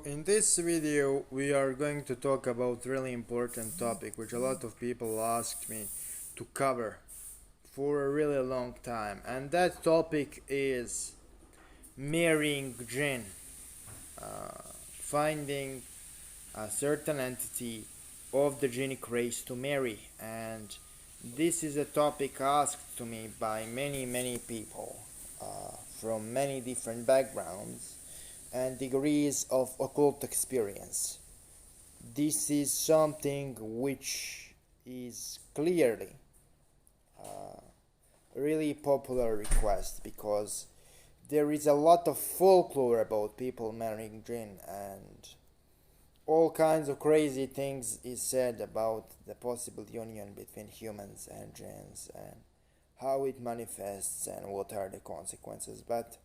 In this video we are going to talk about really important topic which a lot of people asked me to cover for a really long time, and that topic is marrying Jinn, finding a certain entity of the Jinnic race to marry. And this is a topic asked to me by many people from many different backgrounds and degrees of occult experience. This is something which is clearly a really popular request, because there is a lot of folklore about people marrying Jinn, and all kinds of crazy things is said about the possible union between humans and jinns and how it manifests and what are the consequences. But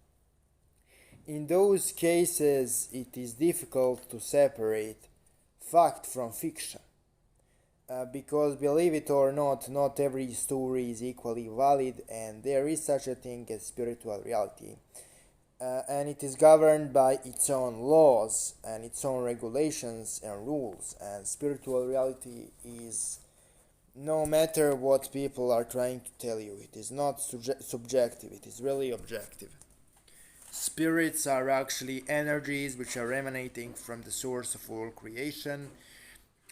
in those cases it is difficult to separate fact from fiction, because believe it or not every story is equally valid, and there is such a thing as spiritual reality, and it is governed by its own laws and its own regulations and rules. And spiritual reality is, no matter what people are trying to tell you, it is not subjective, it is really objective. Spirits are actually energies which are emanating from the source of all creation,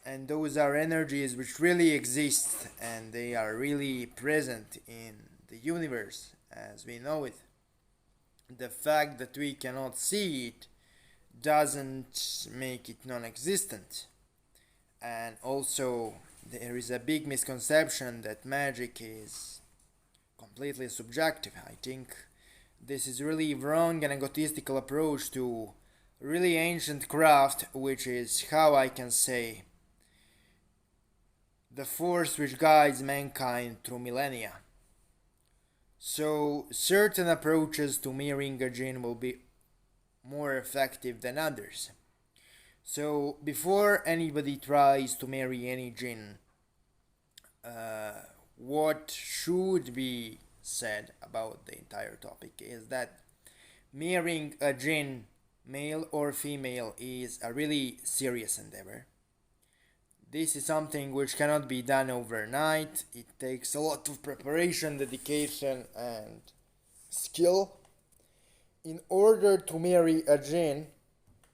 and those are energies which really exist, and they are really present in the universe as we know it. The fact that we cannot see it doesn't make it non-existent. And also there is a big misconception that magic is completely subjective. I think this is really wrong and egotistical approach to really ancient craft, which is, how I can say, the force which guides mankind through millennia. So certain approaches to marrying a jinn will be more effective than others. So before anybody tries to marry any jinn, what should be said about the entire topic is that marrying a jinn, male or female, is a really serious endeavor. This is something which cannot be done overnight. It takes a lot of preparation, dedication, and skill. In order to marry a jinn,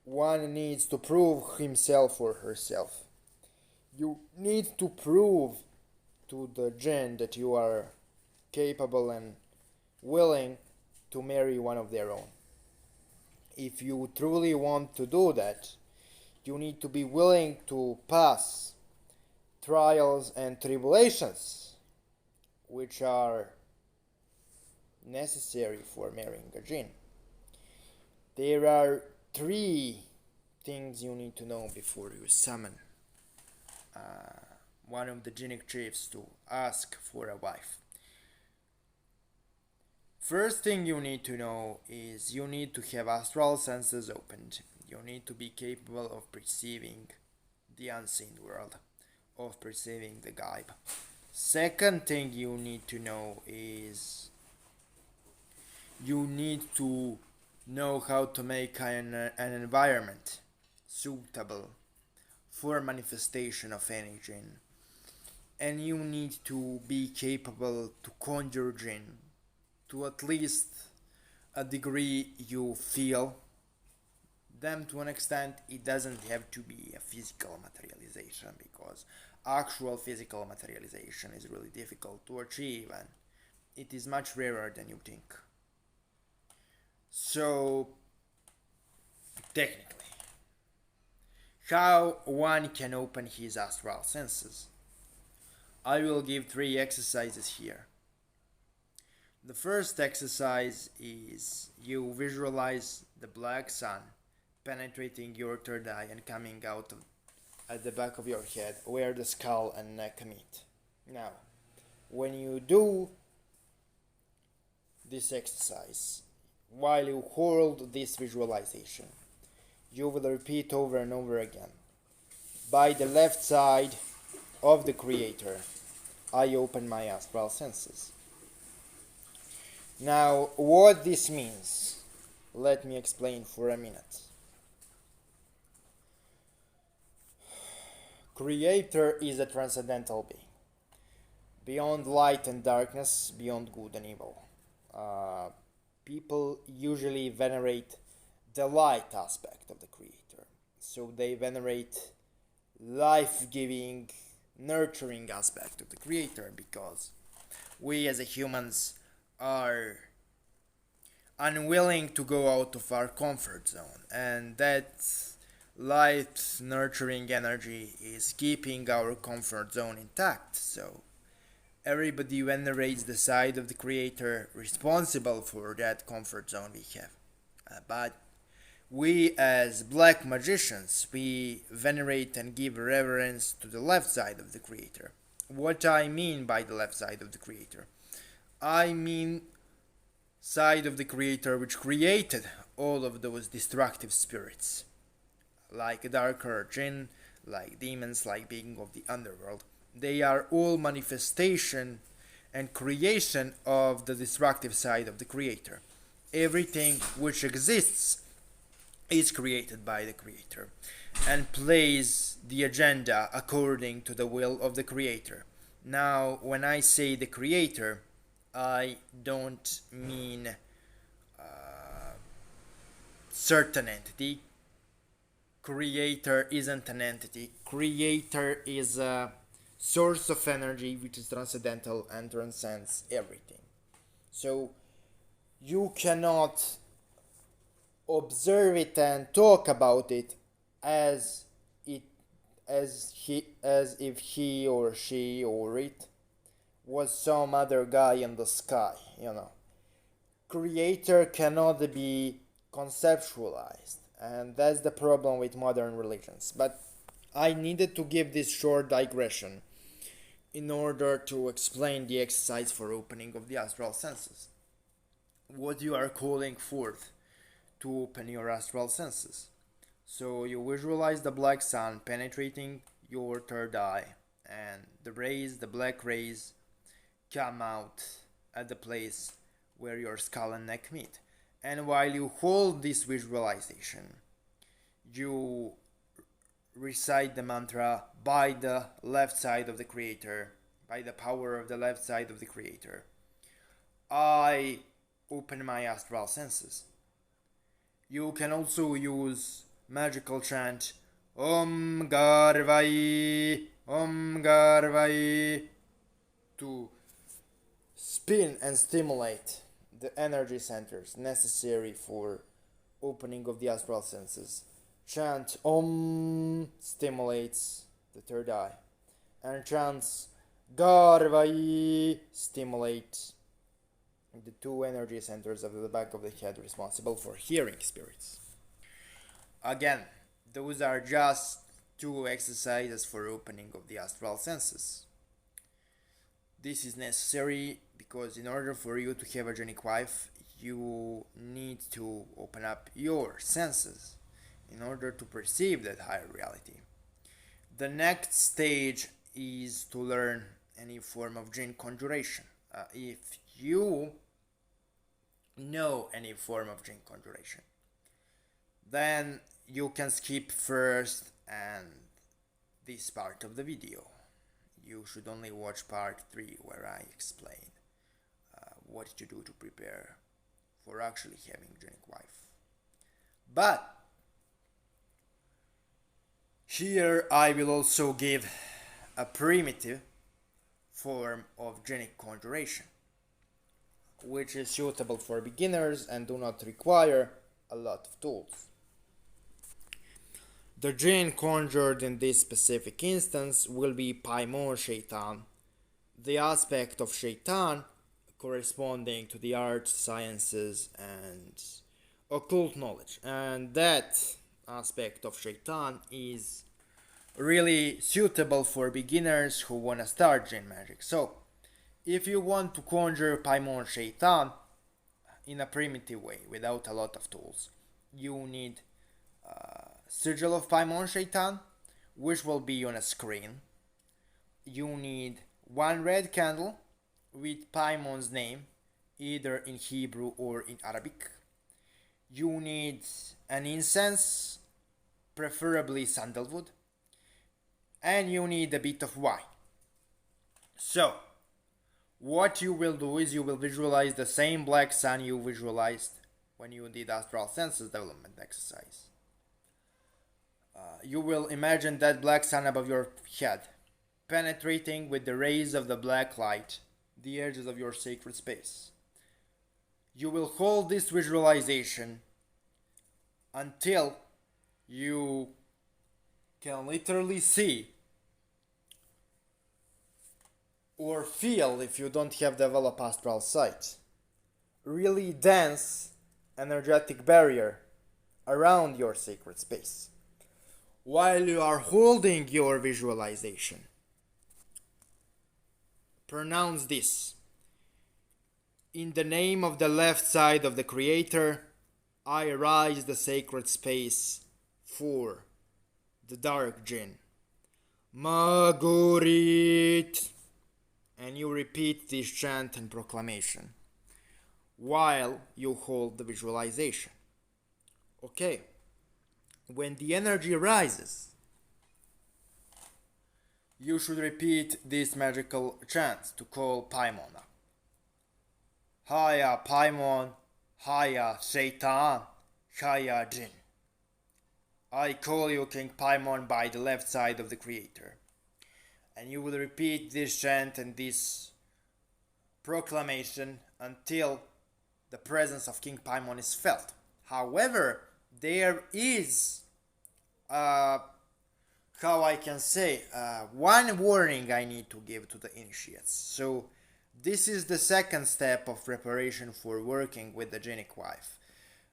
one needs to prove himself or herself. You need to prove to the jinn that you are capable and willing to marry one of their own. If you truly want to do that, you need to be willing to pass trials and tribulations which are necessary for marrying a jinn. There are 3 things you need to know before you summon one of the jinnic chiefs to ask for a wife. First thing you need to know is you need to have astral senses opened. You need to be capable of perceiving the unseen world, of perceiving the gaib. Second thing you need to know is you need to know how to make an environment suitable for manifestation of any jinn. And you need to be capable to conjure jinn to at least a degree you feel them to an extent. It doesn't have to be a physical materialization, because actual physical materialization is really difficult to achieve and it is much rarer than you think. So technically, how one can open his astral senses? I will give 3 exercises here. The first exercise is you visualize the black sun penetrating your third eye and coming out at the back of your head where the skull and neck meet. Now, when you do this exercise, while you hold this visualization, you will repeat over and over again: by the left side of the creator, I open my astral senses. Now, what this means, let me explain for a minute. Creator is a transcendental being, beyond light and darkness, beyond good and evil. Uh, People usually venerate the light aspect of the Creator, so they venerate life-giving, nurturing aspect of the Creator because we as humans are unwilling to go out of our comfort zone, and that light nurturing energy is keeping our comfort zone intact. So everybody venerates the side of the Creator responsible for that comfort zone we have. But we as black magicians, we venerate and give reverence to the left side of the Creator. What I mean by the left side of the Creator? I mean side of the Creator which created all of those destructive spirits, like darker Jinn, like demons, like beings of the underworld. They are all manifestation and creation of the destructive side of the Creator. Everything which exists is created by the Creator and plays the agenda according to the will of the Creator. Now, when I say the Creator, I don't mean certain entity. Creator isn't an entity. Creator is a source of energy which is transcendental and transcends everything. So you cannot observe it and talk about it as if he or she or it was some other guy in the sky, Creator cannot be conceptualized, and that's the problem with modern religions. But I needed to give this short digression in order to explain the exercise for opening of the astral senses. What you are calling forth to open your astral senses. So you visualize the black sun penetrating your third eye, and the black rays, come out at the place where your skull and neck meet. And while you hold this visualization, you recite the mantra by the left side of the Creator, by the power of the left side of the Creator. I open my astral senses. You can also use magical chant Om Garvai, Om Garvai to spin and stimulate the energy centers necessary for opening of the astral senses. Chant Om stimulates the third eye, and chants Garvai stimulates the two energy centers of the back of the head responsible for hearing spirits. Again, those are just two exercises for opening of the astral senses. This is necessary because in order for you to have a genic wife, you need to open up your senses in order to perceive that higher reality. The next stage is to learn any form of Jinn conjuration. If you know any form of Jinn conjuration, then you can skip first and this part of the video. You should only watch part 3 where I explain what to do to prepare for actually having genic wife. But here I will also give a primitive form of genic conjuration, which is suitable for beginners and do not require a lot of tools. The Jinn conjured in this specific instance will be Paimon Shaitan, the aspect of Shaitan corresponding to the arts, sciences, and occult knowledge. And that aspect of Shaitan is really suitable for beginners who want to start Jinn magic. So, if you want to conjure Paimon Shaitan in a primitive way, without a lot of tools, you need sigil of Paimon Shaitan, which will be on a screen. You need one red candle with Paimon's name, either in Hebrew or in Arabic. You need an incense, preferably sandalwood, and you need a bit of wine. So, what you will do is you will visualize the same black sun you visualized when you did astral senses development exercise. You will imagine that black sun above your head, penetrating with the rays of the black light the edges of your sacred space. You will hold this visualization until you can literally see or feel, if you don't have developed astral sight, really dense energetic barrier around your sacred space. While you are holding your visualization, pronounce this. In the name of the left side of the Creator, I rise the sacred space for the dark Jinn. Magurit. And you repeat this chant and proclamation while you hold the visualization. Okay. When the energy rises, you should repeat this magical chant to call Paimon up. Haya Paimon, Haya Shaitan, Haya Jinn. I call you King Paimon by the left side of the Creator. And you will repeat this chant and this proclamation until the presence of King Paimon is felt. However, there is, one warning I need to give to the initiates. So, this is the second step of preparation for working with the Jinnic wife.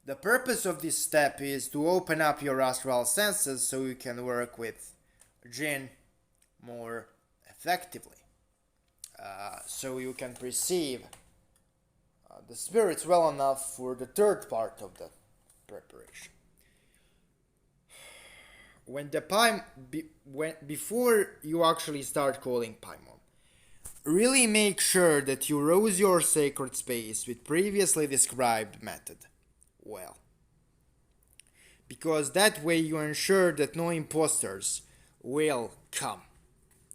The purpose of this step is to open up your astral senses so you can work with Jinn more effectively. So you can perceive the spirits well enough for the third part of the preparation. Before you actually start calling Paimon, really make sure that you rose your sacred space with previously described method well. Because that way you ensure that no imposters will come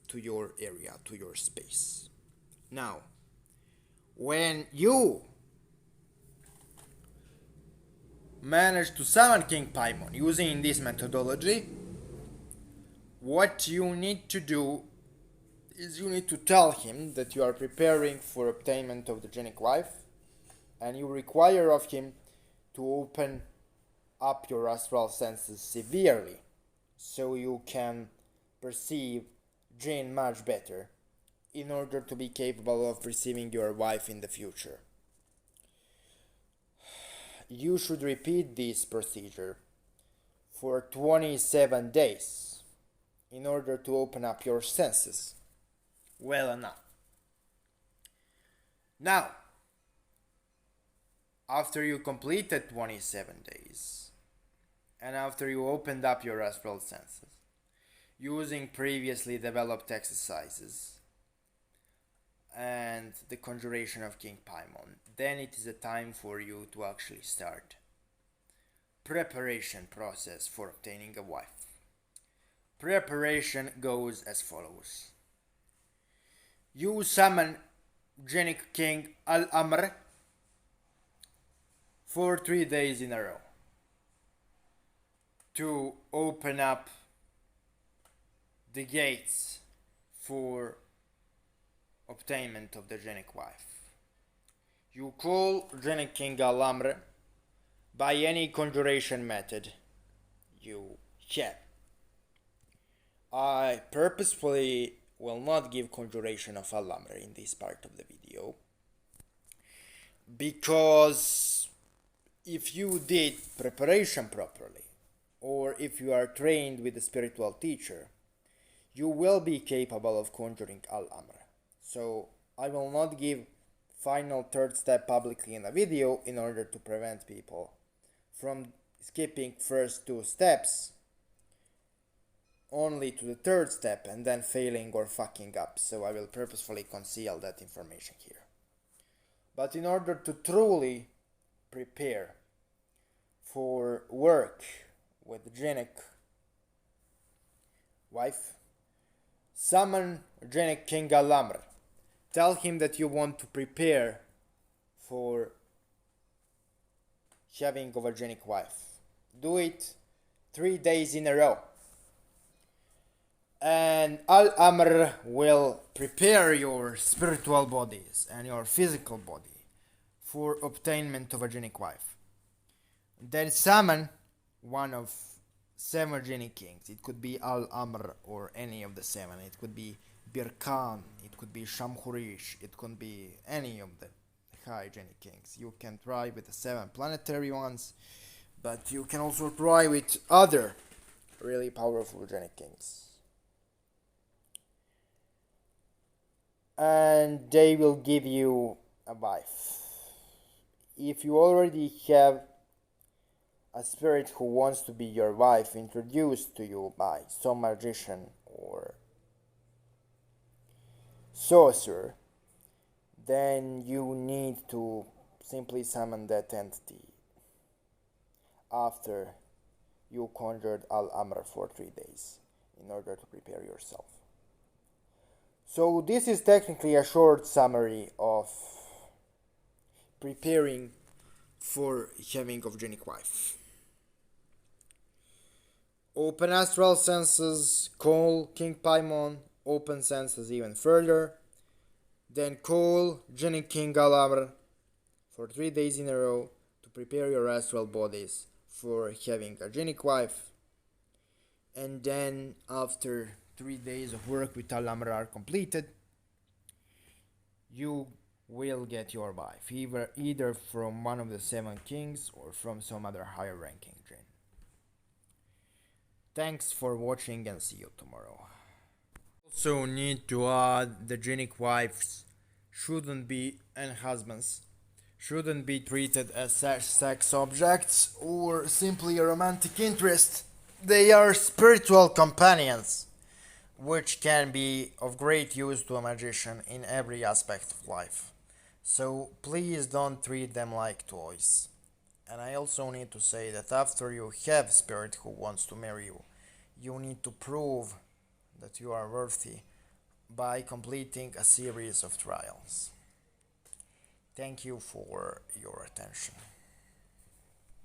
to your area, to your space. Now, when you manage to summon King Paimon using this methodology, what you need to do is you need to tell him that you are preparing for obtainment of the Jinnic wife, and you require of him to open up your astral senses severely so you can perceive Jinn much better in order to be capable of perceiving your wife in the future. You should repeat this procedure for 27 days in order to open up your senses well enough. Now, after you completed 27 days and after you opened up your astral senses using previously developed exercises and the conjuration of King Paimon, then it is a time for you to actually start preparation process for obtaining a wife. Preparation goes as follows. You summon Jinnic King Al-Amr for 3 days in a row to open up the gates for obtainment of the Jinnic wife. You call Jinnic King Al-Amr by any conjuration method you have. I purposefully will not give conjuration of Al-Amr in this part of the video, because if you did preparation properly, or if you are trained with a spiritual teacher, you will be capable of conjuring Al-Amr. So I will not give final third step publicly in a video in order to prevent people from skipping first 2 steps only to the third step and then failing or fucking up. So I will purposefully conceal that information here. But in order to truly prepare for work with Jinnic wife, Summon Jinnic King Al-Amr. Tell him that you want to prepare for having of a Jinnic wife. Do it 3 days in a row. And Al-Amr will prepare your spiritual bodies and your physical body for obtainment of a Jinnic wife. Then summon one of 7 Jinni kings. It could be Al-Amr or any of the 7. It could be Birkan, it could be Shamhurish, it could be any of the high Jinni kings. You can try with the 7 planetary ones, but you can also try with other really powerful Jinni kings. And they will give you a wife. If you already have a spirit who wants to be your wife introduced to you by some magician or sorcerer, then you need to simply summon that entity after you conjured Al-Amr for 3 days in order to prepare yourself. So this is technically a short summary of preparing for having of Jinnic wife. Open astral senses, call King Paimon, open senses even further, then call Jinnic King Al-Amr for 3 days in a row to prepare your astral bodies for having a Jinnic wife, and then after 3 days of work with Al-Amr are completed, you will get your wife, either from one of the 7 kings or from some other higher ranking Jinn. Thanks for watching and see you tomorrow. Also need to add the Jinnic wives shouldn't be, and husbands shouldn't be treated as sex objects or simply a romantic interest. They are spiritual companions which can be of great use to a magician in every aspect of life. So please don't treat them like toys. And I also need to say that after you have a spirit who wants to marry you, you need to prove that you are worthy by completing a series of trials. Thank you for your attention.